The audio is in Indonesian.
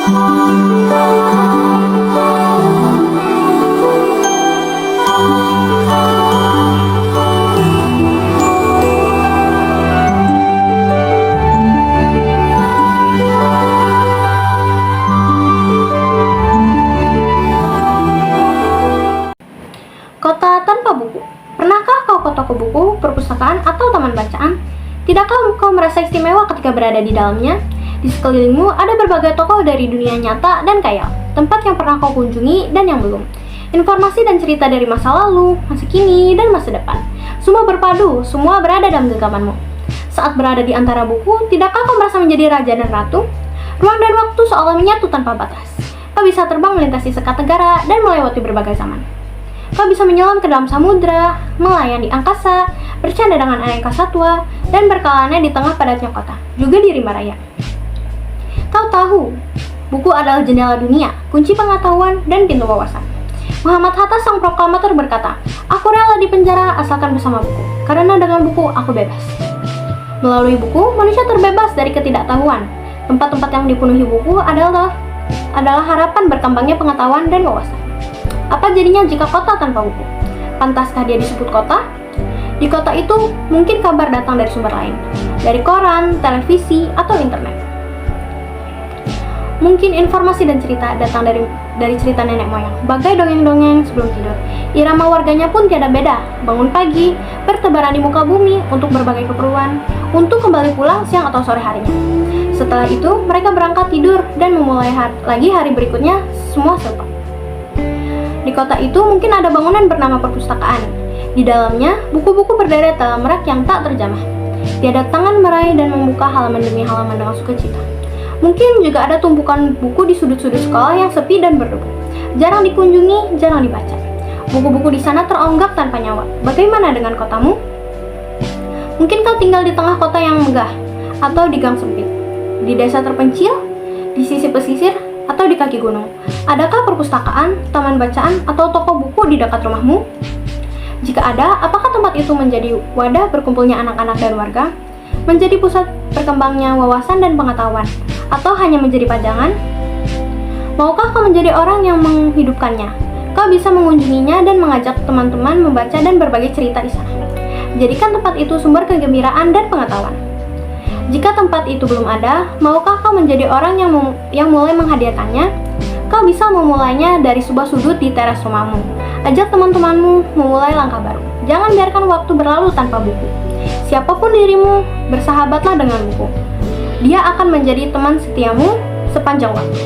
Kota tanpa buku. Pernahkah kau ke toko buku, perpustakaan, atau taman bacaan? Tidakkah kau merasa istimewa ketika berada di dalamnya? Di sekelilingmu ada berbagai tokoh dari dunia nyata dan khayal, tempat yang pernah kau kunjungi dan yang belum. Informasi dan cerita dari masa lalu, masa kini, dan masa depan. Semua berpadu, semua berada dalam genggamanmu. Saat berada di antara buku, tidakkah kau merasa menjadi raja dan ratu? Ruang dan waktu seolah menyatu tanpa batas. Kau bisa terbang melintasi sekat negara dan melewati berbagai zaman. Kau bisa menyelam ke dalam samudra, melayang di angkasa, bercanda dengan aneka satwa, dan berkelana di tengah padatnya kota, juga di rimba raya. Kau tahu, buku adalah jendela dunia, kunci pengetahuan, dan pintu wawasan. Muhammad Hatta sang proklamator berkata, "Aku rela di penjara asalkan bersama buku, karena dengan buku aku bebas." Melalui buku, manusia terbebas dari ketidaktahuan. Tempat-tempat yang dipenuhi buku adalah harapan berkembangnya pengetahuan dan wawasan. Apa jadinya jika kota tanpa buku? Pantaskah dia disebut kota? Di kota itu, mungkin kabar datang dari sumber lain, dari koran, televisi, atau internet. Mungkin informasi dan cerita datang dari cerita nenek moyang, bagai dongeng-dongeng sebelum tidur. Irama warganya pun tiada beda, bangun pagi, bertebaran di muka bumi untuk berbagai keperluan, untuk kembali pulang siang atau sore harinya. Setelah itu, mereka berangkat tidur dan memulai lagi hari berikutnya, semua serupa. Di kota itu mungkin ada bangunan bernama perpustakaan. Di dalamnya, buku-buku berderet dalam rak yang tak terjamah. Tiada tangan meraih dan membuka halaman demi halaman dengan sukacita. Mungkin juga ada tumpukan buku di sudut-sudut sekolah yang sepi dan berdebu. Jarang dikunjungi, jarang dibaca. Buku-buku di sana teronggak tanpa nyawa. Bagaimana dengan kotamu? Mungkin kau tinggal di tengah kota yang megah, atau di gang sempit, di desa terpencil, di sisi pesisir, atau di kaki gunung. Adakah perpustakaan, taman bacaan, atau toko buku di dekat rumahmu? Jika ada, apakah tempat itu menjadi wadah berkumpulnya anak-anak dan warga? Menjadi pusat berkembangnya wawasan dan pengetahuan? Atau hanya menjadi pajangan? Maukah kau menjadi orang yang menghidupkannya? Kau bisa mengunjunginya dan mengajak teman-teman membaca dan berbagi cerita di sana. Jadikan tempat itu sumber kegembiraan dan pengetahuan. Jika tempat itu belum ada, maukah kau menjadi orang yang mulai menghadirkannya? Kau bisa memulainya dari sebuah sudut di teras rumahmu. Ajak teman-temanmu memulai langkah baru. Jangan biarkan waktu berlalu tanpa buku. Siapapun dirimu, bersahabatlah dengan buku. Dia akan menjadi teman setiamu sepanjang waktu.